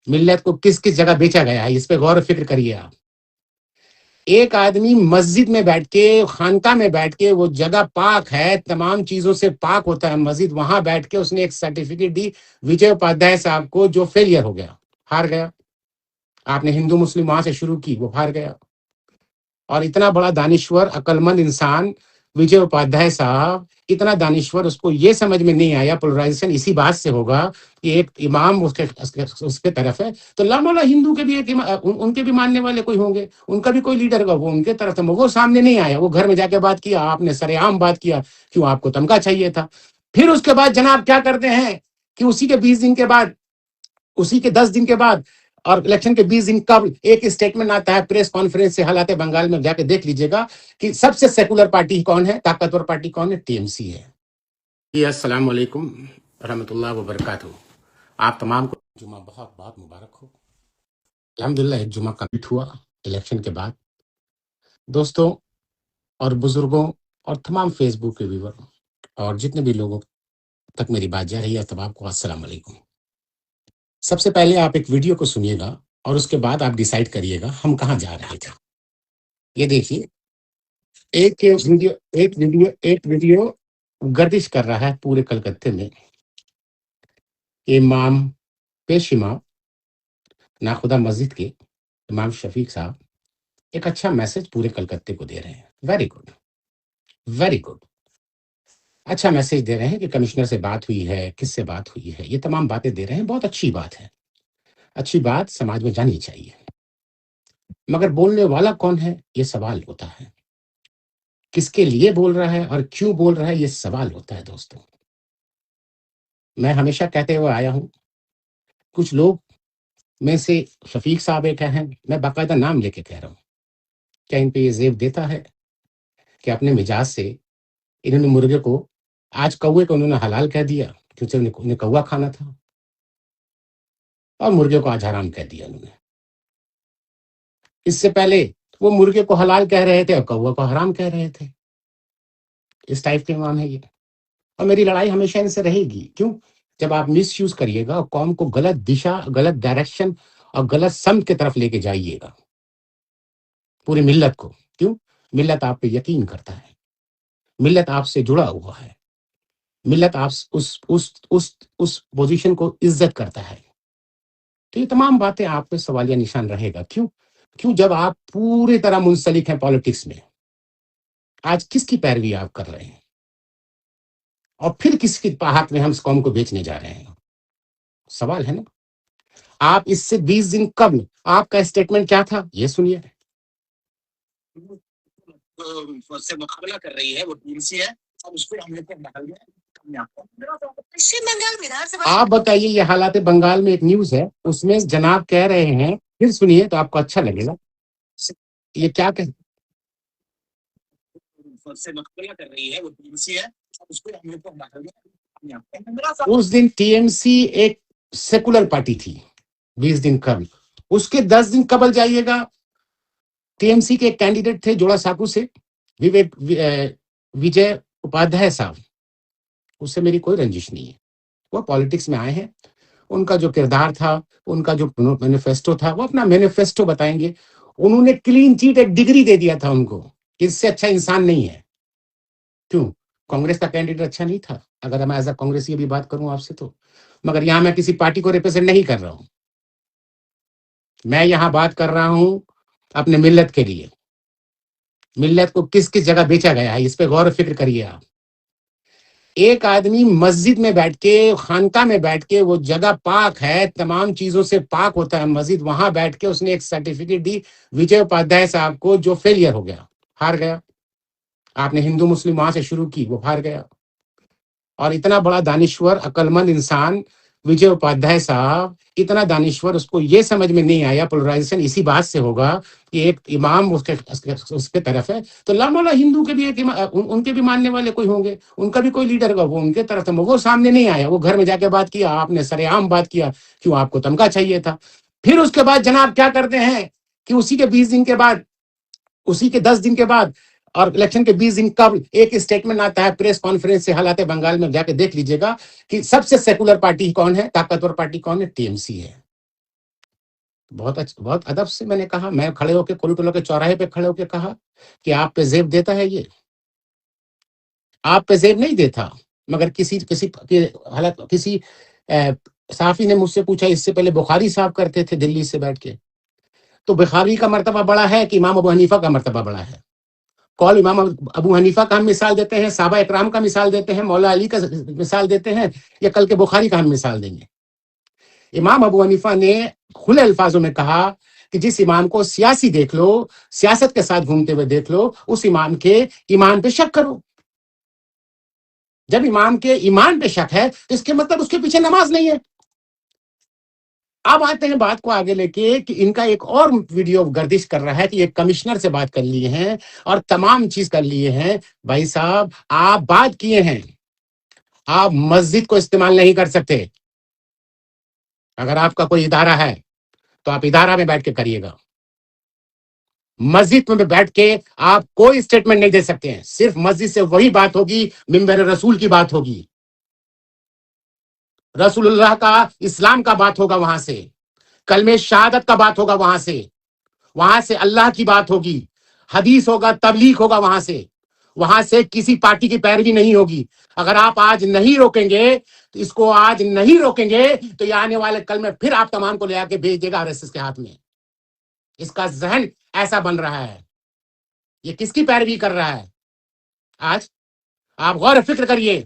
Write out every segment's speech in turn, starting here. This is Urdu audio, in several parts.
ملت کو کس کس جگہ بیچا گیا ہے، اس پہ غور و فکر کریے آپ. ایک آدمی مسجد میں بیٹھ کے، خانقاہ میں بیٹھ کے، وہ جگہ پاک ہے، تمام چیزوں سے پاک ہوتا ہے مسجد، وہاں بیٹھ کے اس نے ایک سرٹیفکیٹ دی وجے اپادھیائے صاحب کو، جو فیلئر ہو گیا، ہار گیا. آپ نے ہندو مسلم وہاں سے شروع کی، وہ ہار گیا. اور اتنا بڑا دانشور عقل مند انسان وجے اپادھیائے صاحب، اتنا دانشور، اس کو یہ سمجھ میں نہیں آیا پولرائزیشن اسی بات سے ہوگا کہ ایک امام اس کے طرف ہے، تو لامولا ہندو کے بھی ایک ان کے بھی ماننے والے کوئی ہوں گے، ان کا بھی کوئی لیڈر ہوگا، وہ ان کے طرف ہے، وہ سامنے نہیں آیا، وہ گھر میں جا کے بات کیا، آپ نے سر عام بات کیا، کیوں آپ کو تمغہ چاہیے تھا. پھر اس کے بعد جناب کیا کرتے ہیں کہ اسی کے 20 دن کے بعد، اسی کے 10 دن کے بعد، اور الیکشن کے 20 دن قبل ایک اسٹیٹمنٹ آتا ہے پریس کانفرنس سے، حالات بنگال میں جا کے دیکھ لیجیے گا کہ سب سے سیکولر پارٹی کون ہے، طاقتور پارٹی کون ہے، ٹی ایم سی ہے. جی السلام علیکم ورحمۃ اللہ وبرکاتہ. آپ تمام کو جمعہ بہت بہت مبارک ہو. الحمدللہ ایک جمعہ کمپلیٹ ہوا الیکشن کے بعد. دوستوں اور بزرگوں اور تمام فیس بک کے ویور اور جتنے بھی لوگوں تک میری بات جا رہی ہے، تب آپ کو السلام علیکم. سب سے پہلے آپ ایک ویڈیو کو سنیے گا اور اس کے بعد آپ ڈیسائیڈ کریے گا ہم کہاں جا رہے تھے. یہ دیکھیے، ایک ویڈیو گردش کر رہا ہے پورے کلکتے میں. امام پیش امام ناخدا مسجد کے امام شفیق صاحب ایک اچھا میسج پورے کلکتے کو دے رہے ہیں. Very good, very good. اچھا میسج دے رہے ہیں کہ کمشنر سے بات ہوئی ہے، کس سے بات ہوئی ہے، یہ تمام باتیں دے رہے ہیں. بہت اچھی بات ہے، اچھی بات سماج میں جانی چاہیے. مگر بولنے والا کون ہے، یہ سوال ہوتا ہے. کس کے لیے بول رہا ہے اور کیوں بول رہا ہے، یہ سوال ہوتا ہے. دوستوں، میں ہمیشہ کہتے ہوئے آیا ہوں، کچھ لوگ میں سے شفیق صاحب ایک ہیں، میں باقاعدہ نام لے کے کہہ رہا ہوں، کیا ان پہ یہ زیب دیتا ہے کہ اپنے مزاج سے انہوں نے مرغے کو، آج کوے کو انہوں نے حلال کہہ دیا کیونکہ انہیں کوا کھانا تھا، اور مرغے کو آج حرام کہہ دیا انہوں نے. اس سے پہلے وہ مرغے کو حلال کہہ رہے تھے اور کوا کو حرام کہہ رہے تھے. اس ٹائپ کے امام ہے یہ. اور میری لڑائی ہمیشہ ان سے رہے گی. کیوں؟ جب آپ مس یوز کریے گا اور قوم کو غلط دشا، غلط ڈائریکشن اور غلط سمت کی طرف لے کے جائیے گا، پوری ملت کو. کیوں؟ ملت آپ پہ یقین کرتا ہے، ملت آپ سے جڑا ہوا ہے، ملت آپ اس پوزیشن کو عزت کرتا ہے. تو یہ تمام باتیں آپ پہ سوالیہ نشان رہے گا. کیوں جب آپ پوری طرح منسلک ہیں پالیٹکس میں، آج کس کی پیروی آپ کر رہے ہیں اور پھر کس کی حق میں ہم اس قوم کو بیچنے جا رہے ہیں؟ سوال ہے نا. آپ اس سے 20 دن قبل آپ کا اسٹیٹمنٹ کیا تھا، یہ سنیے. سے مقابلہ کر رہی ہے وہ ٹیم سی ہے، اب اس کو ہم نے ڈال دیا. آپ بتائیے، یہ حالات بنگال میں ایک نیوز ہے، اس میں جناب کہہ رہے ہیں، پھر سنیے تو آپ کو اچھا لگے گا. یہ کیا کہ سے مقابلہ کر رہی ہے وہ ٹیم سی ہے، اب اس کو ہم نے ڈال دیا. اس دن ٹی ایم سی ایک سیکولر پارٹی تھی 20 دن قبل. اس کے 10 دن قبل جائیے گا، ٹی ایم سی کے ایک کینڈیڈیٹ تھے جوڑا ساکو سے، وجے اپادھیائے صاحب. اس سے میری کوئی رنجش نہیں ہے، وہ پالیٹکس میں آئے ہیں، ان کا جو کردار تھا، ان کا جو مینیفیسٹو تھا، وہ اپنا مینیفیسٹو بتائیں گے. انہوں نے کلین چیٹ ایک ڈگری دے دیا تھا ان کو، اس سے اچھا انسان نہیں ہے. کیوں؟ کانگریس کا کینڈیڈیٹ اچھا نہیں تھا؟ اگر میں ایز اے کانگریسی بھی بات کروں آپ سے تو، مگر یہاں میں کسی پارٹی کو ریپرزینٹ نہیں کر رہا ہوں، میں یہاں بات کر رہا ہوں اپنے ملت کے لیے. ملت کو کس کس جگہ بیچا گیا ہے، اس پہ غور و فکر کریے آپ. ایک آدمی مسجد میں بیٹھ کے، خانقاہ میں بیٹھ کے، وہ جگہ پاک ہے، تمام چیزوں سے پاک ہوتا ہے مسجد، وہاں بیٹھ کے اس نے ایک سرٹیفکیٹ دی وجے اپادھیائے صاحب کو، جو فیلئر ہو گیا، ہار گیا. آپ نے ہندو مسلم وہاں سے شروع کی، وہ ہار گیا. اور اتنا بڑا دانشور عقل مند انسان وجے اپادھیائے صاحب، اتنا دانشور، اس کو یہ سمجھ میں نہیں آیا پولرائزیشن اسی بات سے ہوگا کہ ایک امام اس کے طرف ہے، تو لامولا ہندو کے بھی ایک ان کے بھی ماننے والے کوئی ہوں گے، ان کا بھی کوئی لیڈر ہوگا، وہ ان کے طرف ہے، وہ سامنے نہیں آیا، وہ گھر میں جا کے بات کیا، آپ نے سر عام بات کیا، کیوں آپ کو تمغہ چاہیے تھا. پھر اس کے بعد جناب کیا کرتے ہیں کہ اسی کے 20 دن کے بعد، اسی کے 10 دن کے بعد، اور الیکشن کے 20 دن قبل ایک اسٹیٹمنٹ آتا ہے پریس کانفرنس سے، حالات بنگال میں جا کے دیکھ لیجیے گا کہ سب سے سیکولر پارٹی کون ہے، طاقتور پارٹی کون ہے، ٹی ایم سی ہے. بہت اچھا، بہت ادب سے میں نے کہا، میں کھڑے ہو کے کولی کے چوراہے پہ کھڑے ہو کے کہا کہ آپ پہ زیب دیتا ہے یہ، آپ پہ زیب نہیں دیتا، مگر حالت کسی صحافی نے مجھ سے پوچھا، اس سے پہلے بخاری صاحب کرتے تھے دلی سے بیٹھ کے، تو بخاری کا مرتبہ بڑا ہے کہ امام ابو حنیفہ کا مرتبہ بڑا ہے؟ کال امام ابو حنیفہ کا ہم مثال دیتے ہیں، صحابہ اکرام کا مثال دیتے ہیں، مولا علی کا مثال دیتے ہیں، یا کل کے بخاری کا ہم مثال دیں گے؟ امام ابو حنیفہ نے کھلے الفاظوں میں کہا کہ جس امام کو سیاسی دیکھ لو، سیاست کے ساتھ گھومتے ہوئے دیکھ لو، اس امام کے ایمان پہ شک کرو۔ جب امام کے ایمان پہ شک ہے تو اس کے مطلب اس کے پیچھے نماز نہیں ہے۔ اب آتے ہیں بات کو آگے لے کے کہ ان کا ایک اور ویڈیو گردش کر رہا ہے کہ یہ کمشنر سے بات کر لیے ہیں اور تمام چیز کر لیے ہیں۔ بھائی صاحب، آپ بات کیے ہیں، آپ مسجد کو استعمال نہیں کر سکتے۔ اگر آپ کا کوئی ادارہ ہے تو آپ ادارہ میں بیٹھ کے کریے گا، مسجد میں بیٹھ کے آپ کوئی اسٹیٹمنٹ نہیں دے سکتے ہیں۔ صرف مسجد سے وہی بات ہوگی، منبر رسول کی بات ہوگی، رسول اللہ کا اسلام کا بات ہوگا، وہاں سے کلمہ شہادت کا بات ہوگا، وہاں سے اللہ کی بات ہوگی، حدیث ہوگا، تبلیغ ہوگا، وہاں سے کسی پارٹی کی پیروی نہیں ہوگی۔ اگر آپ آج نہیں روکیں گے تو اس کو آج نہیں روکیں گے تو یہ آنے والے کل میں پھر آپ تمام کو لے آ کے بھیج دے گا RSS کے ہاتھ میں۔ اس کا ذہن ایسا بن رہا ہے، یہ کس کی پیروی کر رہا ہے؟ آج آپ غور و فکر کریے،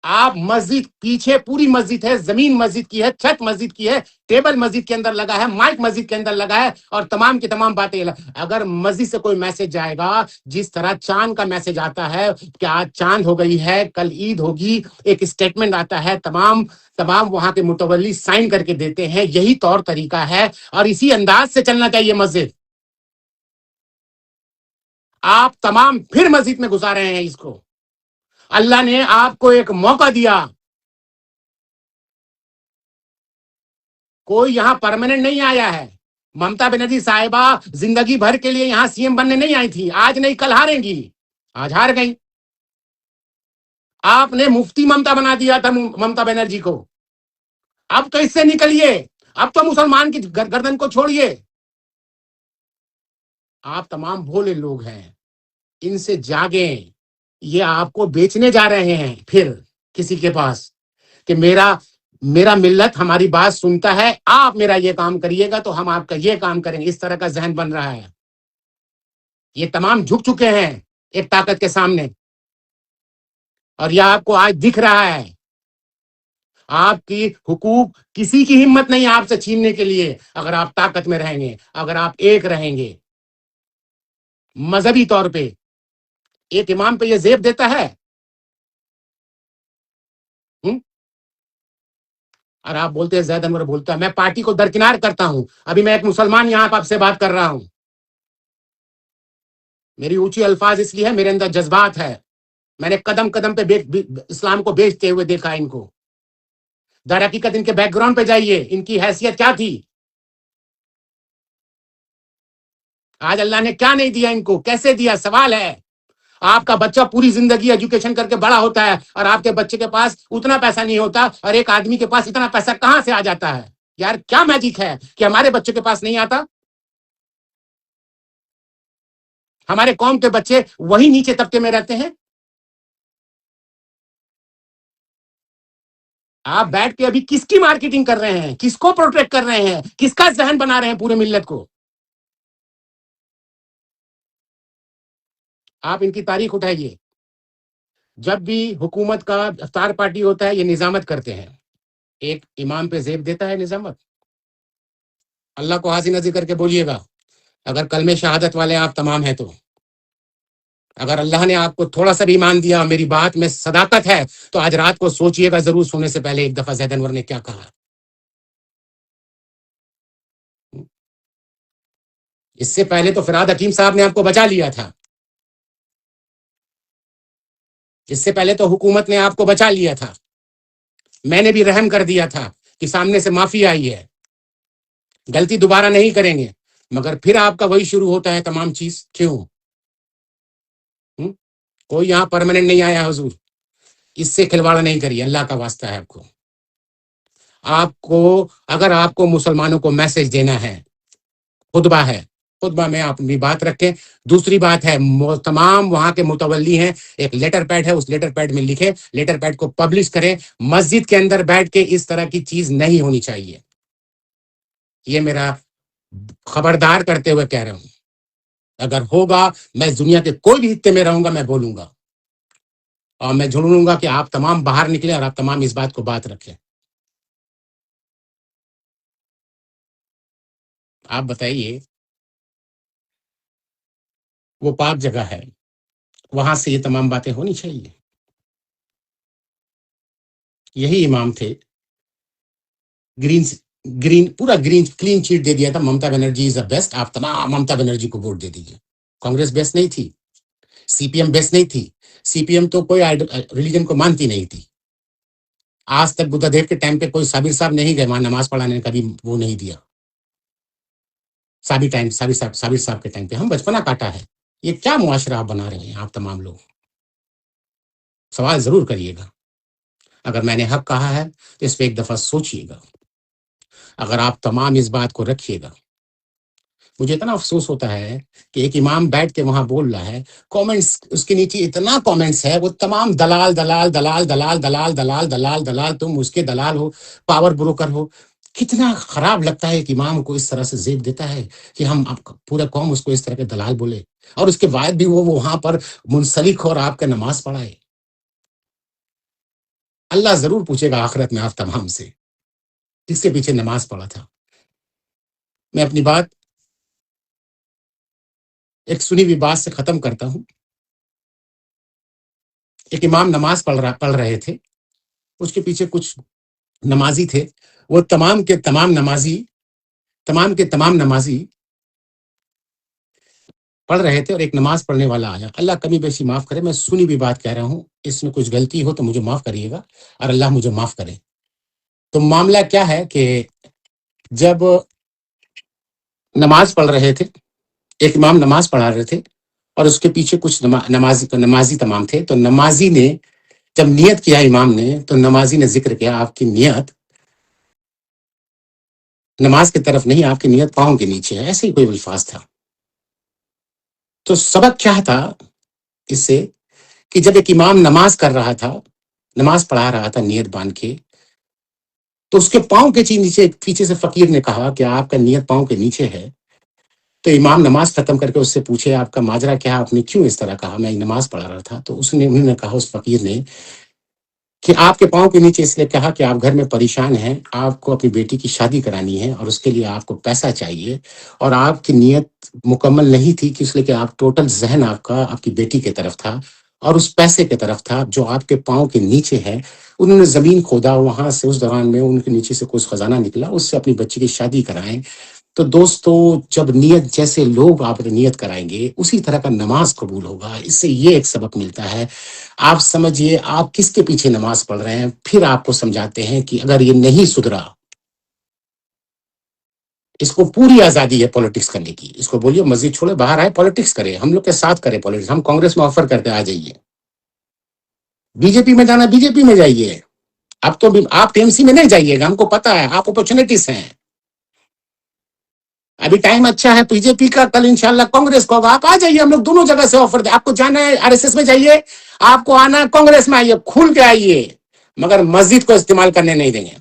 آپ مسجد پیچھے پوری مسجد ہے، زمین مسجد کی ہے، چھت مسجد کی ہے، ٹیبل مسجد کے اندر لگا ہے، مائک مسجد کے اندر لگا ہے، اور تمام کی تمام باتیں۔ اگر مسجد سے کوئی میسج جائے گا، جس طرح چاند کا میسج آتا ہے کہ آج چاند ہو گئی ہے، کل عید ہوگی، ایک اسٹیٹمنٹ آتا ہے، تمام وہاں کے متولی سائن کر کے دیتے ہیں، یہی طور طریقہ ہے اور اسی انداز سے چلنا چاہیے مسجد۔ آپ تمام پھر مسجد میں گھسا رہے ہیں اس کو۔ اللہ نے آپ کو ایک موقع دیا، کوئی یہاں پرماننٹ نہیں آیا ہے۔ ممتا بنرجی صاحبہ زندگی بھر کے لیے یہاں CM بننے نہیں آئی تھی، آج نہیں کل ہاریں گی، آج ہار گئی۔ آپ نے مفتی ممتا بنا دیا تھا ممتا بنرجی کو، اب تو اس سے نکلیے، اب تو مسلمان کی گردن کو چھوڑیے۔ آپ تمام بھولے لوگ ہیں، ان سے جاگیں۔ یہ آپ کو بیچنے جا رہے ہیں پھر کسی کے پاس کہ میرا ملت ہماری بات سنتا ہے، آپ میرا یہ کام کریے گا تو ہم آپ کا یہ کام کریں گے۔ اس طرح کا ذہن بن رہا ہے۔ یہ تمام جھک چکے ہیں ایک طاقت کے سامنے، اور یہ آپ کو آج دکھ رہا ہے۔ آپ کی حقوق کسی کی ہمت نہیں آپ سے چھیننے کے لیے، اگر آپ طاقت میں رہیں گے، اگر آپ ایک رہیں گے مذہبی طور پہ۔ ایک امام پہ یہ زیب دیتا ہے، اور آپ بولتے ہیں زید انور بولتا ہے۔ میں پارٹی کو درکنار کرتا ہوں، ابھی میں ایک مسلمان یہاں آپ سے بات کر رہا ہوں۔ میری اونچی الفاظ اس لیے ہے، میرے اندر جذبات ہے، میں نے قدم قدم پہ اسلام کو بیچتے ہوئے دیکھا ان کو۔ در حقیقت ان کے بیک گراؤنڈ پہ جائیے، ان کی حیثیت کیا تھی، آج اللہ نے کیا نہیں دیا ان کو، کیسے دیا، سوال ہے۔ آپ کا بچہ پوری زندگی ایجوکیشن کر کے بڑا ہوتا ہے اور آپ کے بچے کے پاس اتنا پیسہ نہیں ہوتا، اور ایک آدمی کے پاس اتنا پیسہ کہاں سے آ جاتا ہے؟ یار کیا میجک ہے کہ ہمارے بچے کے پاس نہیں آتا؟ ہمارے قوم کے بچے وہی نیچے طبقے میں رہتے ہیں۔ آپ بیٹھ کے ابھی کس کی مارکیٹنگ کر رہے ہیں، کس کو پروٹیکٹ کر رہے ہیں، کس کا ذہن بنا رہے ہیں پورے ملت کو؟ آپ ان کی تاریخ اٹھائیے۔ جب بھی حکومت کا افطار پارٹی ہوتا ہے، یہ نظامت کرتے ہیں، ایک امام پہ زیب دیتا ہے نظامت۔ اللہ کو حاضر نظر کر کے بولیے گا، اگر کلمہ شہادت والے آپ تمام ہیں تو، اگر اللہ نے آپ کو تھوڑا سا بھی ایمان دیا، میری بات میں صداقت ہے، تو آج رات کو سوچئے گا ضرور، سونے سے پہلے ایک دفعہ زید انور نے کیا کہا۔ اس سے پہلے تو فراد حکیم صاحب نے آپ کو بچا لیا تھا، اس سے پہلے تو حکومت نے آپ کو بچا لیا تھا، میں نے بھی رحم کر دیا تھا کہ سامنے سے معافی آئی ہے، غلطی دوبارہ نہیں کریں گے، مگر پھر آپ کا وہی شروع ہوتا ہے تمام چیز۔ کیوں؟ کوئی یہاں پرماننٹ نہیں آیا حضور، اس سے کھلواڑا نہیں کریے، اللہ کا واسطہ ہے آپ کو۔ اگر آپ کو مسلمانوں کو میسج دینا ہے، خطبہ ہے، خطبہ میں آپ اپنی بات رکھیں۔ دوسری بات ہے، تمام وہاں کے متولی ہیں، ایک لیٹر پیڈ ہے، اس لیٹر پیڈ میں لکھیں، لیٹر پیڈ کو پبلش کریں۔ مسجد کے اندر بیٹھ کے اس طرح کی چیز نہیں ہونی چاہیے، یہ میرا خبردار کرتے ہوئے کہہ رہا ہوں۔ اگر ہوگا، میں دنیا کے کوئی بھی خطے میں رہوں گا، میں بولوں گا اور میں جھڑوں گا کہ آپ تمام باہر نکلیں اور آپ تمام اس بات کو بات رکھیں۔ آپ بتائیے، وہ پاک جگہ ہے، وہاں سے یہ تمام باتیں ہونی چاہیے۔ یہی امام تھے، گرین پورا کلین چیٹ دے دیا تھا، ممتا بنرجی از دا بیسٹ، آپ تمام ممتا بنرجی کو ووٹ دے دیجیے۔ کانگریس بیسٹ نہیں تھی، سی پی ایم بیسٹ نہیں تھی، سی پی ایم تو کوئی ریلیجن کو مانتی نہیں تھی۔ آج تک بدھا دیو کے ٹائم پہ کوئی صابر صاحب نہیں گئے وہاں نماز پڑھانے، کبھی وہ نہیں دیا۔ صابر صاحب کے ٹائم پہ ہم بچپنا کاٹا ہے۔ یہ کیا معاشرہ آپ بنا رہے ہیں آپ تمام لوگ؟ سوال ضرور کریے گا۔ اگر میں نے حق کہا ہے تو اس پہ ایک دفعہ سوچئے گا۔ اگر آپ تمام اس بات کو رکھیے گا، مجھے اتنا افسوس ہوتا ہے کہ ایک امام بیٹھ کے وہاں بول رہا ہے، کامنٹس اس کے نیچے اتنا کامنٹس ہے، وہ تمام دلال دلال دلال دلال دلال دلال دلال دلال، تم اس کے دلال ہو، پاور بروکر ہو۔ کتنا خراب لگتا ہے کہ امام کو اس طرح سے زیب دیتا ہے کہ ہم پورا قوم اس کو اس طرح کے دلال بولے، اور اس کے بعد بھی وہ وہاں پر منسلک ہو اور آپ کا نماز پڑھائے۔ اللہ ضرور پوچھے گا آخرت میں آپ تمام سے، کس کے پیچھے نماز پڑھا تھا۔ میں اپنی بات ایک سنی ہوئی بات سے ختم کرتا ہوں۔ ایک امام نماز پڑھ رہے تھے، اس کے پیچھے کچھ نمازی تھے، وہ تمام کے تمام نمازی پڑھ رہے تھے، اور ایک نماز پڑھنے والا آیا۔ اللہ کمی بیشی معاف کرے، میں سنی بھی بات کہہ رہا ہوں، اس میں کچھ غلطی ہو تو مجھے معاف کریے گا، اور اللہ مجھے معاف کرے۔ تو معاملہ کیا ہے کہ جب نماز پڑھ رہے تھے، ایک امام نماز پڑھا رہے تھے، اور اس کے پیچھے کچھ نمازی تمام تھے۔ تو نمازی نے جب نیت کیا امام نے، تو نمازی نے ذکر کیا، آپ کی نیت نماز کی طرف نہیں، آپ کی نیت پاؤں کے نیچے ہے، ایسے ہی کوئی الفاظ تھا۔ تو سبق کیا تھا اس سے، کہ جب ایک امام نماز کر رہا تھا، نماز پڑھا رہا تھا نیت باندھ کے، تو اس کے پاؤں کے نیچے پیچھے سے فقیر نے کہا کہ آپ کا نیت پاؤں کے نیچے ہے۔ تو امام نماز ختم کر کے اس سے پوچھے، آپ کا ماجرا کیا، آپ نے کیوں اس طرح کہا؟ میں نماز پڑھا رہا تھا۔ تو انہوں نے کہا، اس فقیر نے، کہ آپ کے پاؤں کے نیچے اس لیے کہا کہ آپ گھر میں پریشان ہیں، آپ کو اپنی بیٹی کی شادی کرانی ہے، اور اس کے لیے آپ کو پیسہ چاہیے، اور آپ کی نیت مکمل نہیں تھی، کہ اس لیے کہ آپ ٹوٹل ذہن آپ کا آپ کی بیٹی کی طرف تھا اور اس پیسے کی طرف تھا جو آپ کے پاؤں کے نیچے ہے۔ انہوں نے زمین کھودا، وہاں سے اس دوران میں ان کے نیچے سے کچھ خزانہ نکلا، اس سے اپنی بچی کی شادی کرائیں۔ تو دوستو، جب نیت جیسے لوگ آپ نے نیت کرائیں گے، اسی طرح کا نماز قبول ہوگا۔ اس سے یہ ایک سبق ملتا ہے۔ آپ سمجھیے آپ کس کے پیچھے نماز پڑھ رہے ہیں، پھر آپ کو سمجھاتے ہیں کہ اگر یہ نہیں سدھرا، اس کو پوری آزادی ہے پولیٹکس کرنے کی، اس کو بولیے مسجد چھوڑے باہر آئے، پولیٹکس کرے، ہم لوگ کے ساتھ کرے پولیٹکس، ہم کانگریس میں آفر کرتے آ جائیے، بی جے پی میں جانا بی جے پی میں جائیے، اب تو آپ ٹی ایم سی میں نہیں جائیے گا، ہم کو پتا ہے آپ اپرچونٹیز ہیں، ابھی ٹائم اچھا ہے بی جے پی کا، کل انشاءاللہ کانگریس کو ہوگا، آپ آ جائیے، ہم لوگ دونوں جگہ سے آفر دیں، آپ کو جانا ہے آر ایس ایس میں جائیے، آپ کو آنا ہے کانگریس میں آئیے، کھول کے آئیے، مگر مسجد کو استعمال کرنے نہیں دیں گے۔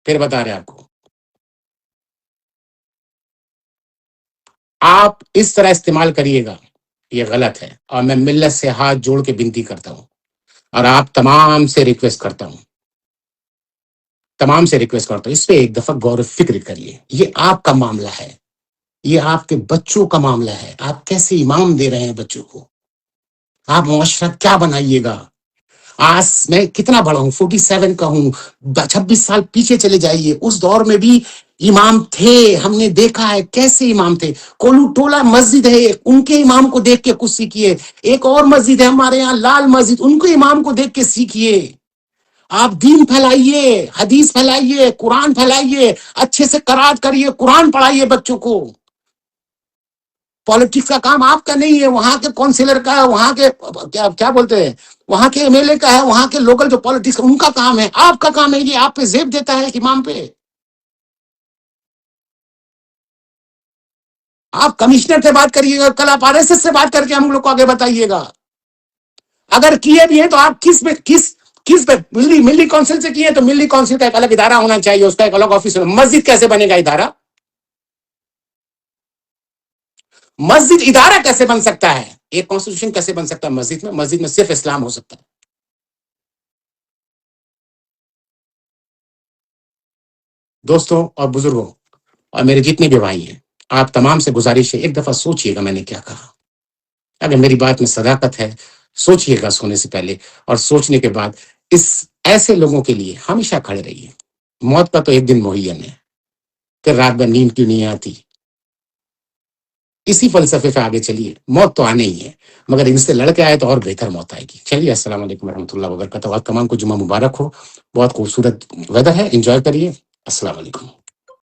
پھر بتا رہے آپ کو، آپ اس طرح استعمال کریے گا، یہ غلط ہے، اور میں ملت سے ہاتھ جوڑ کے بنتی کرتا ہوں، اور آپ تمام سے ریکویسٹ کرتا ہوں، اس پہ ایک دفعہ غور و فکر کریے۔ یہ آپ کا معاملہ ہے، یہ آپ کے بچوں کا معاملہ ہے، آپ کیسے امام دے رہے ہیں بچوں کو، آپ معاشرہ کیا بنائیے گا۔ آج میں کتنا بڑا ہوں، 47 کا ہوں، 26 سال پیچھے چلے جائیے، اس دور میں بھی امام تھے، ہم نے دیکھا ہے کیسے امام تھے۔ کولو ٹولہ مسجد ہے، ان کے امام کو دیکھ کے کچھ سیکھیے۔ ایک اور مسجد ہے ہمارے یہاں لال مسجد، ان کے امام کو دیکھ کے سیکھیے۔ آپ دین پھیلائیے، حدیث پھیلائیے، قرآن پھیلائیے، اچھے سے قرات کریے، قرآن پڑھائیے بچوں کو۔ پالیٹکس کا کام آپ کا نہیں ہے، وہاں کے کونسلر کا ہے، وہاں کے کیا بولتے ہیں، وہاں کے ایم ایل اے کا ہے، وہاں کے لوکل جو پالیٹکس ان کا کام ہے۔ آپ کا کام ہے یہ آپ پہ زیب دیتا ہے امام پہ۔ آپ کمشنر سے بات کریے گا، کل آپ RSS سے بات کر کے ہم لوگ کو آگے بتائیے گا۔ اگر کیے بھی ہیں تو آپ کس پہ ملی کونسل سے کیے، تو ملی کونسل کا ایک الگ ادارہ ہونا چاہیے، اس کا ایک الگ آفس ہونا۔ مسجد کیسے بنے گا ادارہ؟ مسجد ادارہ کیسے بن سکتا ہے؟ ایک کانسٹیٹیوشن کیسے بن سکتا ہے مسجد میں؟ مسجد میں صرف اسلام ہو سکتا ہے۔ دوستوں اور بزرگوں اور میرے جتنے بھی بھائی ہیں، آپ تمام سے گزارش ہے، ایک دفعہ سوچئے گا میں نے کیا کہا۔ اگر میری بات میں صداقت ہے، سوچئے گا سونے سے پہلے، اور سوچنے کے بعد اس ایسے لوگوں کے لیے ہمیشہ کھڑے رہیے۔ موت کا تو ایک دن معین ہے، پھر رات بھر نیند کیوں نہیں آتی؟ اسی فلسفے پہ آگے چلیے، موت تو آنے ہی ہے، مگر ان سے لڑ کے آئے تو اور بہتر موت آئے گی۔ چلیے، السلام علیکم ورحمۃ اللہ وبرکاتہ۔ آپ تمام کو جمعہ مبارک ہو۔ بہت خوبصورت ویدر ہے، انجوائے کریے۔ السلام علیکم۔